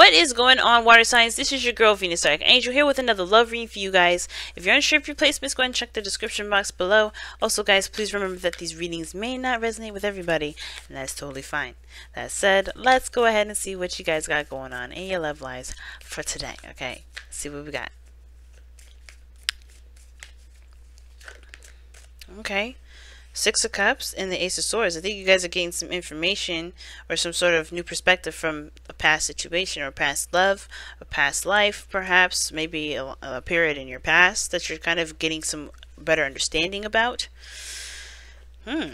What is going on, water signs? This is your girl, Venus Angel, here with another love reading for you guys. If you're unsure of your placements, go ahead and check the description box below. Also, guys, please remember that these readings may not resonate with everybody, and that's totally fine. That said, let's go ahead and see what you guys got going on in your love lives for today, okay? Let's see what we got. Okay. Six of Cups and the Ace of Swords. I think you guys are getting some information or some sort of new perspective from a past situation or past love, a past life, perhaps, maybe a period in your past that you're kind of getting some better understanding about. Or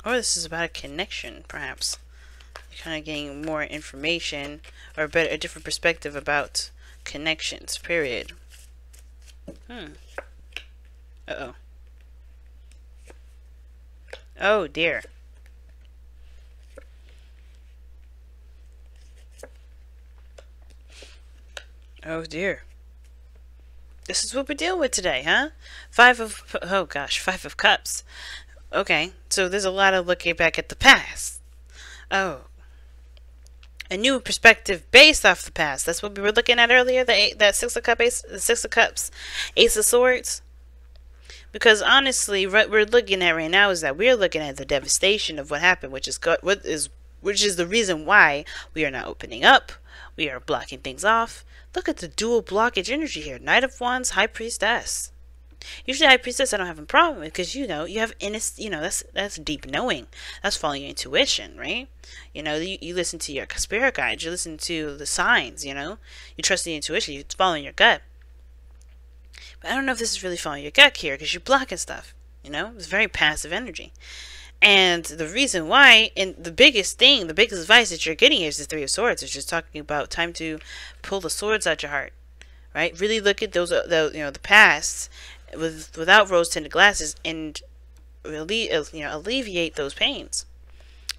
this is about a connection, perhaps. You're kind of getting more information or a different perspective about connections, period. Uh-oh. Oh, dear. Oh, dear. This is what we're dealing with today, huh? Five of Cups. Okay, so there's a lot of looking back at the past. Oh. A new perspective based off the past. That's what we were looking at earlier. That Six of Cups, Ace of Swords. Because honestly, what we're looking at right now is that we're looking at the devastation of what happened, which is the reason why we are not opening up. We are blocking things off. Look at the dual blockage energy here. Knight of Wands, High Priestess. Usually High Priestess I don't have a problem with, because you have that's deep knowing. That's following your intuition, right? You listen to your spirit guides, you listen to the signs, you trust the intuition, you're following your gut. But I don't know if this is really following your gut here, because you're blocking stuff, it's very passive energy. And the reason why, and the biggest advice that you're getting here is the Three of Swords. It's just talking about time to pull the swords out your heart, right? Really look at the past without rose-tinted glasses and alleviate those pains.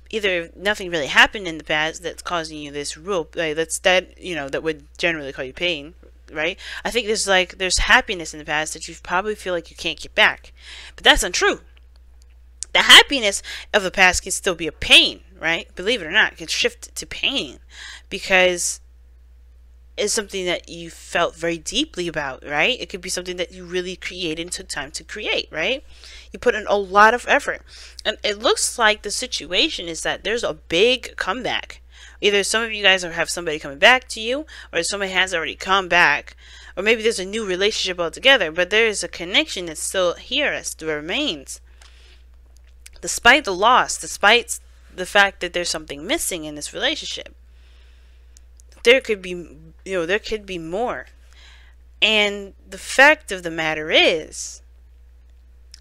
Either nothing really happened in the past that's causing you this that would generally cause you pain, right? I think there's happiness in the past that you probably feel like you can't get back, but that's untrue. The happiness of the past can still be a pain, right? Believe it or not, it can shift to pain because is something that you felt very deeply about, right? It could be something that you really created and took time to create, right? You put in a lot of effort. And it looks like the situation is that there's a big comeback. Either some of you guys have somebody coming back to you, or somebody has already come back, or maybe there's a new relationship altogether, but there is a connection that's still here, that still remains. Despite the loss, despite the fact that there's something missing in this relationship, there could be more. And the fact of the matter is,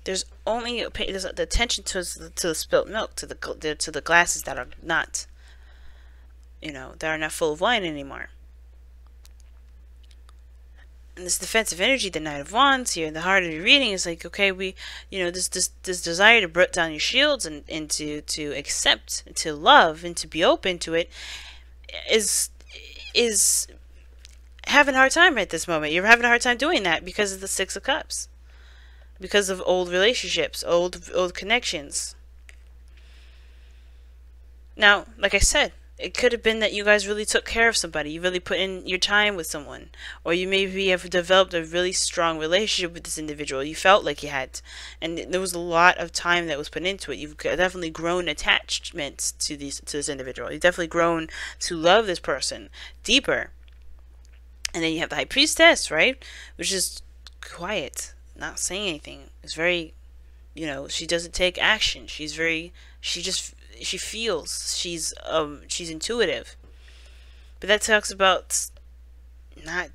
there's the attention to the spilt milk, to the glasses that are not, that are not full of wine anymore. And this defensive energy, the Knight of Wands here, the heart of your reading is like, okay, this desire to break down your shields and to accept, and to love, and to be open to it is having a hard time at this moment. You're having a hard time doing that because of the Six of Cups. Because of old relationships, old connections. Now, like I said, it could have been that you guys really took care of somebody. You really put in your time with someone. Or you maybe have developed a really strong relationship with this individual. You felt like you had. And there was a lot of time that was put into it. You've definitely grown attachments to this individual. You've definitely grown to love this person deeper. And then you have the High Priestess, right? Which is quiet, not saying anything. It's very, she doesn't take action. She feels. She's intuitive. But that talks about not,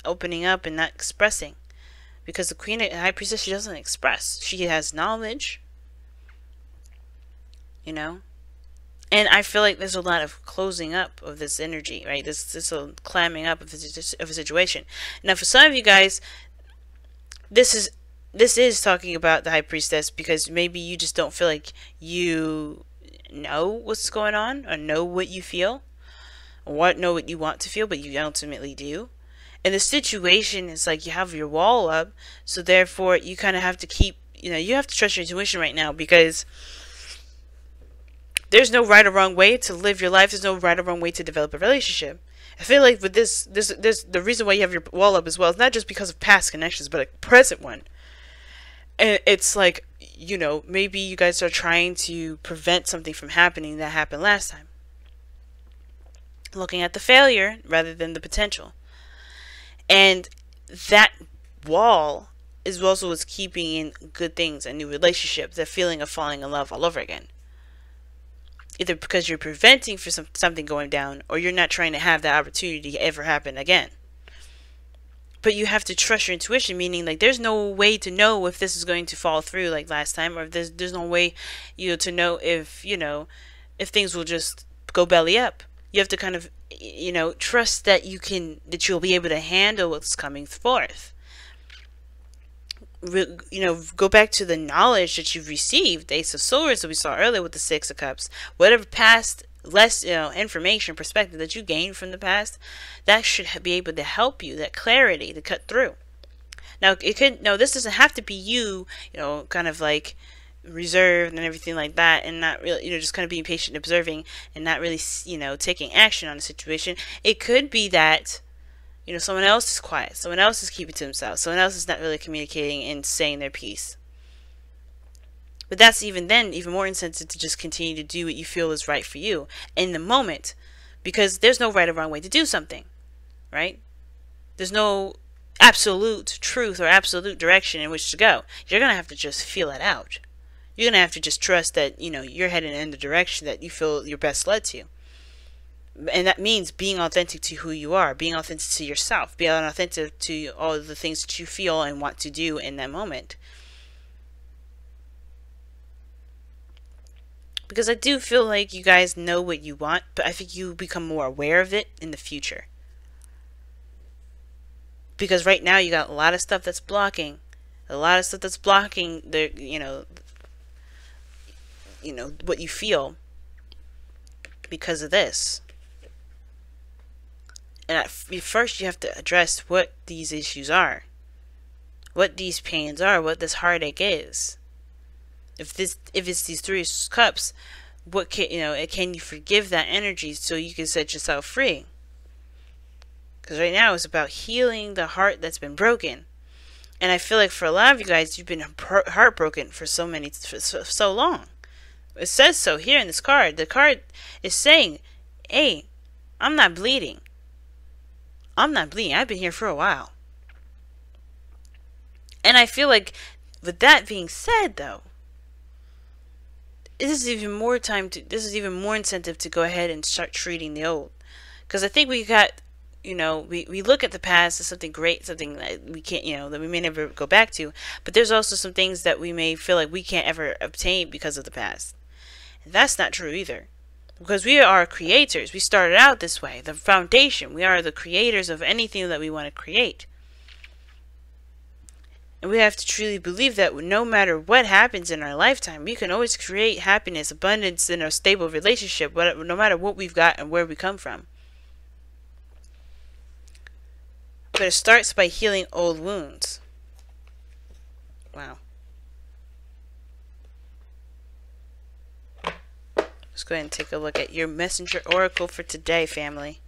opening up and not expressing. Because the Queen, High Priestess, she doesn't express. She has knowledge. And I feel like there's a lot of closing up of this energy, right? This a clamming up of a situation. Now, for some of you guys, this is talking about the High Priestess because maybe you just don't feel like you know what's going on or know what you feel or know what you want to feel, but you ultimately do. And the situation is like you have your wall up, so therefore you kind of have to keep you have to trust your intuition right now, because there's no right or wrong way to live your life. There's no right or wrong way to develop a relationship. I feel like with this the reason why you have your wall up as well is not just because of past connections, but a present one. And it's like, maybe you guys are trying to prevent something from happening that happened last time. Looking at the failure rather than the potential. And that wall is also what's keeping in good things, a new relationship, the feeling of falling in love all over again. Either because you're preventing for something going down, or you're not trying to have that opportunity ever happen again. But you have to trust your intuition, meaning like there's no way to know if this is going to fall through like last time, or if there's no way to know if if things will just go belly up. You have to kind of trust that you'll be able to handle what's coming forth. Go back to the knowledge that you've received, the Ace of Swords that we saw earlier with the Six of Cups. Whatever past less information, perspective that you gained from the past, that should be able to help you, that clarity to cut through. Now this doesn't have to be you kind of like reserved and everything like that, and not really just kind of being patient, observing, and not really taking action on the situation. It could be that someone else is quiet, someone else is keeping to themselves, someone else is not really communicating and saying their piece. But that's even more incentive to just continue to do what you feel is right for you in the moment, because there's no right or wrong way to do something, right? There's no absolute truth or absolute direction in which to go. You're gonna have to just feel it out. You're gonna have to just trust that you're heading in the direction that you feel you're best led to. And that means being authentic to who you are, being authentic to yourself, being authentic to all of the things that you feel and want to do in that moment. Because I do feel like you guys know what you want, but I think you become more aware of it in the future. Because right now you got a lot of stuff that's blocking. A lot of stuff that's blocking the, what you feel because of this. And first you have to address what these issues are, what these pains are, what this heartache is. If it's these Three of Cups, what can you forgive that energy so you can set yourself free? Because right now it's about healing the heart that's been broken. And I feel like for a lot of you guys, you've been heartbroken for so long. It says so here in this card. The card is saying, hey, I'm not bleeding. I'm not bleeding. I've been here for a while. And I feel like, with that being said, though, this is even more incentive to go ahead and start treating the old. Because I think we got, we look at the past as something great, something that we can't, that we may never go back to. But there's also some things that we may feel like we can't ever obtain because of the past. And that's not true either. Because we are creators. We started out this way. The foundation. We are the creators of anything that we want to create. And we have to truly believe that no matter what happens in our lifetime, we can always create happiness, abundance in a stable relationship, no matter what we've got and where we come from. But it starts by healing old wounds. Wow. Let's go ahead and take a look at your messenger oracle for today, family.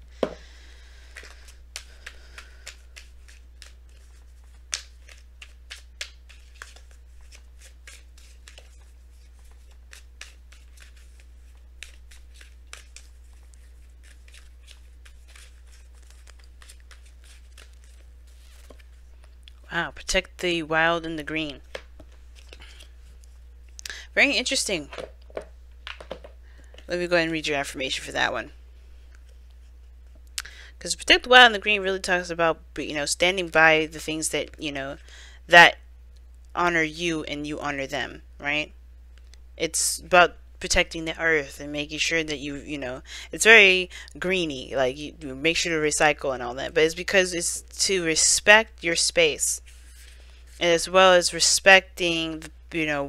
Wow, protect the wild and the green. Very interesting. Let me go ahead and read your affirmation for that one. Because protect the wild and the green really talks about, standing by the things that, that honor you and you honor them, right? It's about protecting the earth and making sure that it's very greeny, like you make sure to recycle and all that. But it's because it's to respect your space, and as well as respecting,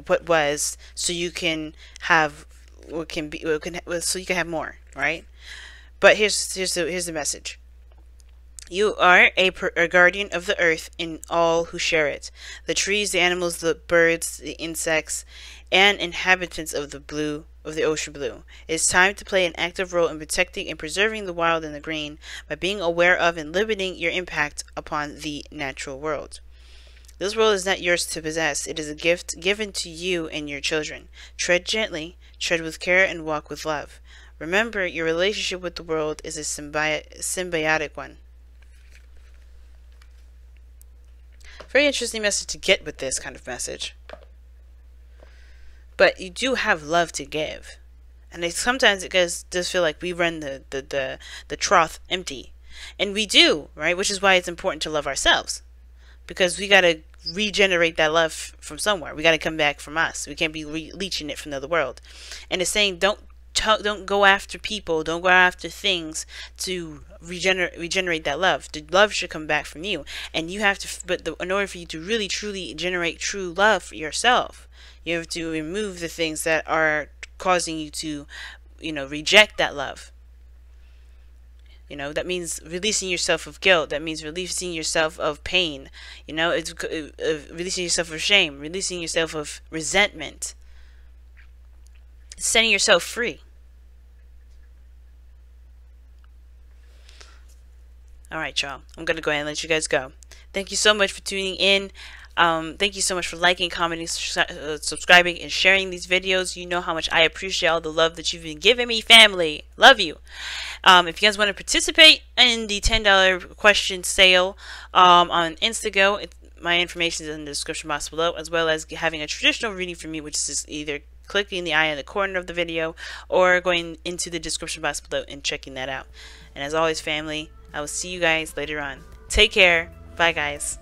what was, so you can have so you can have more, right? But here's the message. You are a guardian of the earth and all who share it. The trees, the animals, the birds, the insects, and inhabitants of the ocean blue. It is time to play an active role in protecting and preserving the wild and the green by being aware of and limiting your impact upon the natural world. This world is not yours to possess. It is a gift given to you and your children. Tread gently, tread with care, and walk with love. Remember, your relationship with the world is a symbiotic one. Very interesting message to get with this kind of message. But you do have love to give. And sometimes it does feel like we run the trough empty. And we do, right? Which is why it's important to love ourselves. Because we got to regenerate that love from somewhere. We got to come back from us. We can't be leeching it from the other world. And it's saying don't go after people, don't go after things to regenerate that love. The love should come back from you, and you have to. In order for you to really truly generate true love for yourself, you have to remove the things that are causing you to, reject that love. That means releasing yourself of guilt. That means releasing yourself of pain. It's releasing yourself of shame, releasing yourself of resentment. It's setting yourself free. Alright, y'all. I'm going to go ahead and let you guys go. Thank you so much for tuning in. Thank you so much for liking, commenting, subscribing, and sharing these videos. You know how much I appreciate all the love that you've been giving me, family. Love you. If you guys want to participate in the $10 question sale on Instago, my information is in the description box below, as well as having a traditional reading from me, which is either clicking the eye in the corner of the video or going into the description box below and checking that out. And as always, family, I will see you guys later on. Take care. Bye, guys.